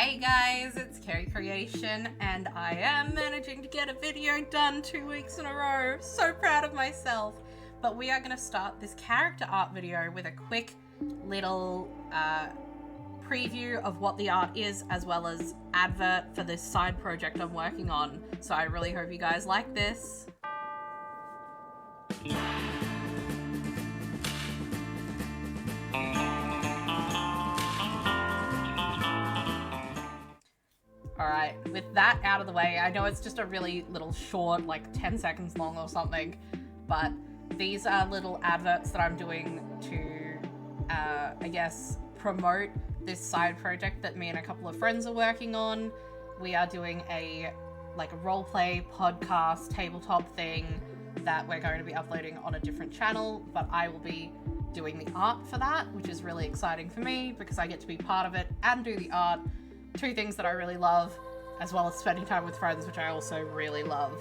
Hey guys, it's Kerry Creation, and I am managing to get a video done 2 weeks in a row. So proud of myself. But we are going to start this character art video with a quick little preview of what the art is, as well as advert for this side project I'm working on. So I really hope you guys like this. Alright, with that out of the way, I know it's just a really little short, like 10 seconds long or something, but these are little adverts that I'm doing to, I guess, promote this side project that me and a couple of friends are working on. We are doing a roleplay podcast tabletop thing that we're going to be uploading on a different channel, but I will be doing the art for that, which is really exciting for me because I get to be part of it and do the art. Two things that I really love, as well as spending time with friends, which I also really love.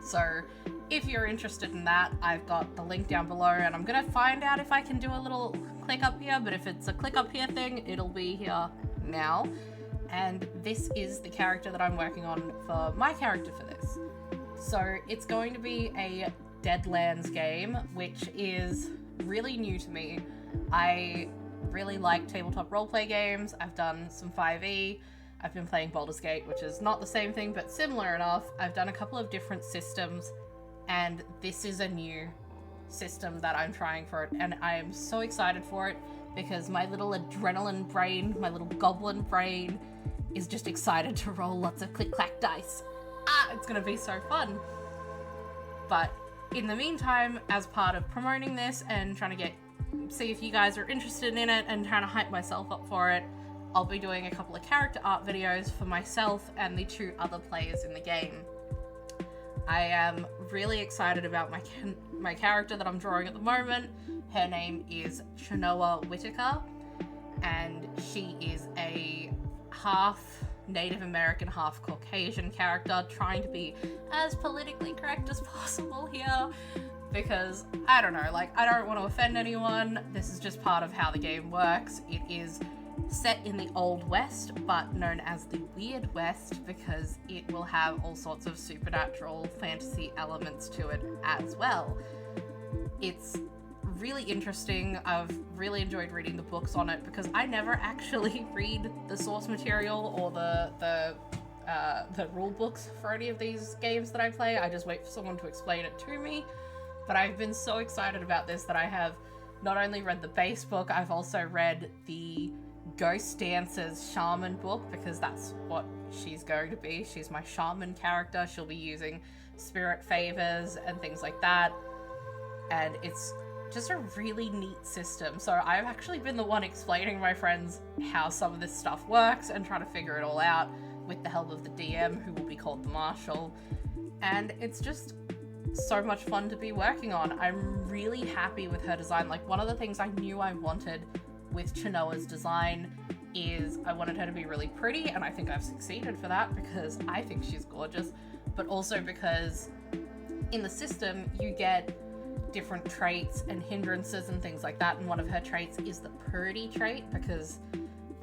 So if you're interested in that, I've got the link down below, and I'm gonna find out if I can do a little click up here, but if it's a click up here thing, it'll be here now. And this is the character that I'm working on for my character for this. So it's going to be a Deadlands game, which is really new to me. I really like tabletop roleplay games. I've done some 5e. I've been playing Baldur's Gate, which is not the same thing, but similar enough. I've done a couple of different systems, and this is a new system that I'm trying for it, and I am so excited for it because my little adrenaline brain, my little goblin brain, is just excited to roll lots of click-clack dice. It's gonna be so fun. But in the meantime, as part of promoting this and trying to see if you guys are interested in it and trying to hype myself up for it, I'll be doing a couple of character art videos for myself and the two other players in the game. I am really excited about my character that I'm drawing at the moment. Her name is Chenoa Whitaker, and she is a half Native American, half Caucasian character, trying to be as politically correct as possible here. Because, I don't know, I don't want to offend anyone. This is just part of how the game works. It is set in the Old West, but known as the Weird West because it will have all sorts of supernatural fantasy elements to it as well. It's really interesting. I've really enjoyed reading the books on it because I never actually read the source material or the rule books for any of these games that I play. I just wait for someone to explain it to me. But I've been so excited about this that I have not only read the base book, I've also read the Ghost Dancer's Shaman book because that's what she's going to be. She's my shaman character. She'll be using spirit favors and things like that. And it's just a really neat system. So I've actually been the one explaining to my friends how some of this stuff works and trying to figure it all out with the help of the DM, who will be called the Marshal. And it's just so much fun to be working on. I'm really happy with her design. One of the things I knew I wanted with Chenoa's design is I wanted her to be really pretty, and I think I've succeeded for that because I think she's gorgeous, but also because in the system you get different traits and hindrances and things like that, and one of her traits is the purdy trait because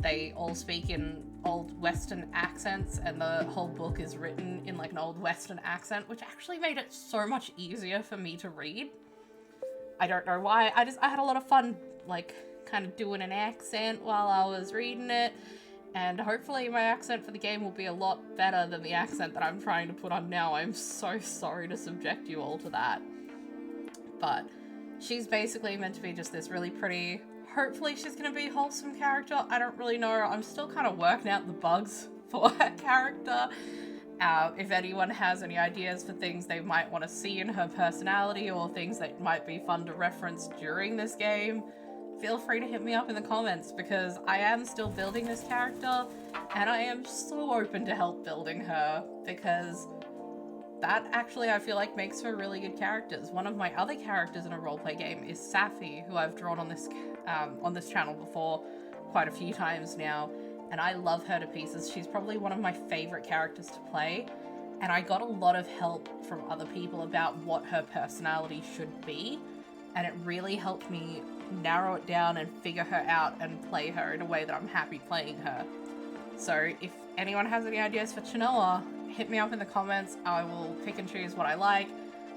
they all speak in old Western accents, and the whole book is written in an old Western accent, which actually made it so much easier for me to read. I don't know why. I had a lot of fun, kind of doing an accent while I was reading it, and hopefully my accent for the game will be a lot better than the accent that I'm trying to put on now. I'm so sorry to subject you all to that. But she's basically meant to be just this really pretty, hopefully she's going to be a wholesome character. I don't really know. I'm still kind of working out the bugs for her character. If anyone has any ideas for things they might want to see in her personality or things that might be fun to reference during this game, feel free to hit me up in the comments because I am still building this character and I am so open to help building her because that actually I feel like makes for really good characters. One of my other characters in a roleplay game is Safi, who I've drawn on this channel before quite a few times now, and I love her to pieces. She's probably one of my favorite characters to play, and I got a lot of help from other people about what her personality should be, and it really helped me narrow it down and figure her out and play her in a way that I'm happy playing her. So if anyone has any ideas for Chenoa, hit me up in the comments. I will pick and choose what I like.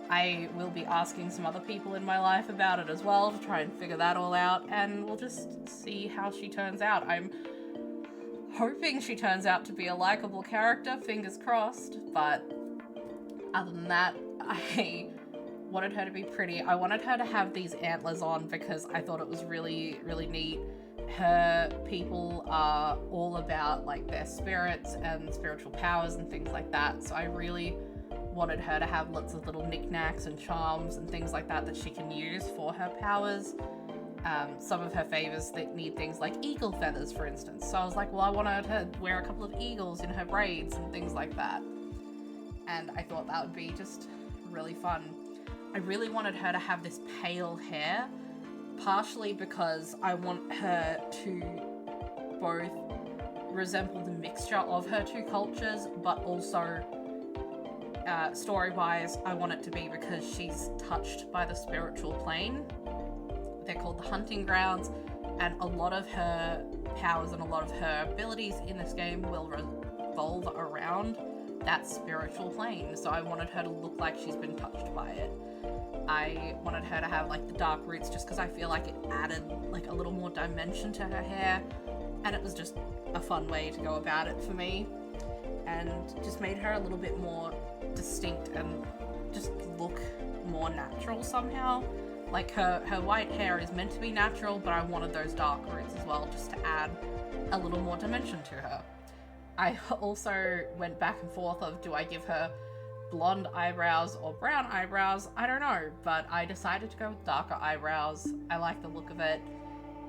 I will be asking some other people in my life about it as well to try and figure that all out, and we'll just see how she turns out. I'm hoping she turns out to be a likable character, fingers crossed, but other than that, I wanted her to be pretty. I wanted her to have these antlers on because I thought it was really, really neat. Her people are all about like their spirits and spiritual powers and things like that, so I really wanted her to have lots of little knickknacks and charms and things like that that she can use for her powers. Some of her favors that need things like eagle feathers, for instance. So I was like, well, I want her to wear a couple of eagles in her braids and things like that. And I thought that would be just really fun. I really wanted her to have this pale hair, partially because I want her to both resemble the mixture of her two cultures, but also story-wise, I want it to be because she's touched by the spiritual plane. They're called the hunting grounds, and a lot of her powers and a lot of her abilities in this game will revolve around that spiritual plane. So I wanted her to look like she's been touched by it. I wanted her to have like the dark roots just because I feel like it added like a little more dimension to her hair, and it was just a fun way to go about it for me, and just made her a little bit more distinct and just look more natural somehow. Like her white hair is meant to be natural, but I wanted those dark roots as well just to add a little more dimension to her. I also went back and forth of, do I give her blonde eyebrows or brown eyebrows? I don't know, but I decided to go with darker eyebrows. I like the look of it,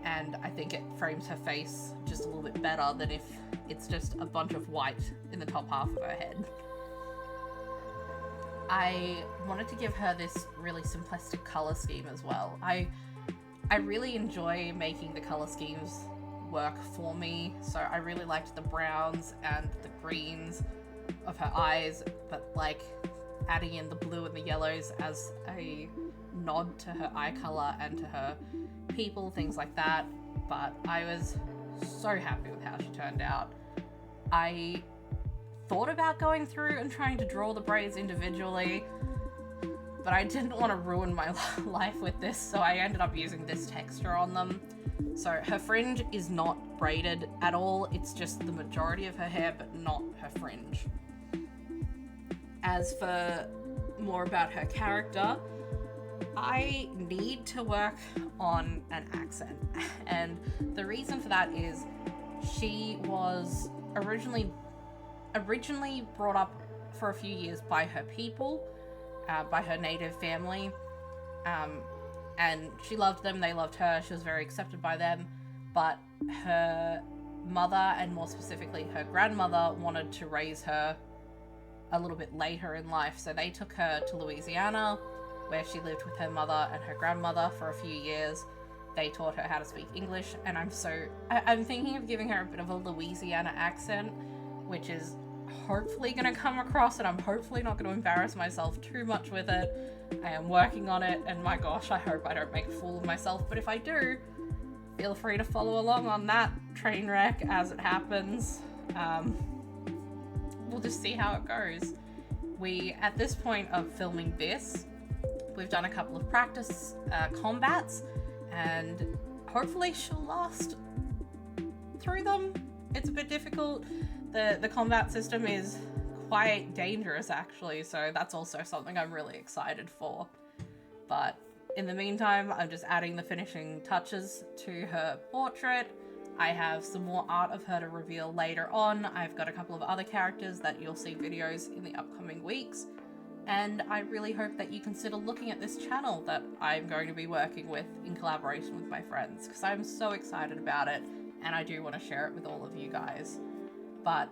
and I think it frames her face just a little bit better than if it's just a bunch of white in the top half of her head. I wanted to give her this really simplistic color scheme as well. I really enjoy making the color schemes work for me, so I really liked the browns and the greens of her eyes, but like adding in the blue and the yellows as a nod to her eye color and to her people, things like that. But I was so happy with how she turned out. I thought about going through and trying to draw the braids individually, but I didn't want to ruin my life with this, so I ended up using this texture on them. So her fringe is not braided at all, it's just the majority of her hair, but not her fringe. As for more about her character, I need to work on an accent, and the reason for that is she was originally brought up for a few years by her people, by her native family, and she loved them, they loved her, she was very accepted by them, but her mother, and more specifically her grandmother, wanted to raise her a little bit later in life, so they took her to Louisiana, where she lived with her mother and her grandmother for a few years. They taught her how to speak English, and I'm thinking of giving her a bit of a Louisiana accent, which is hopefully going to come across, and I'm hopefully not going to embarrass myself too much with it. I am working on it, and my gosh, I hope I don't make a fool of myself, but if I do, feel free to follow along on that train wreck as it happens. We'll just see how it goes. At this point of filming this, we've done a couple of practice combats, and hopefully she'll last through them. It's a bit difficult. The combat system is quite dangerous, actually, so that's also something I'm really excited for. But in the meantime, I'm just adding the finishing touches to her portrait. I have some more art of her to reveal later on. I've got a couple of other characters that you'll see videos in the upcoming weeks. And I really hope that you consider looking at this channel that I'm going to be working with in collaboration with my friends, because I'm so excited about it, and I do want to share it with all of you guys. But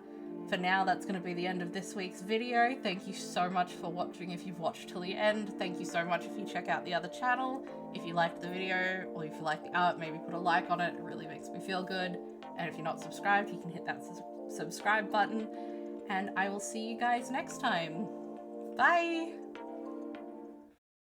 for now, that's going to be the end of this week's video. Thank you so much for watching if you've watched till the end. Thank you so much if you check out the other channel. If you liked the video, or if you like the art, maybe put a like on it. It really makes me feel good. And if you're not subscribed, you can hit that subscribe button. And I will see you guys next time. Bye!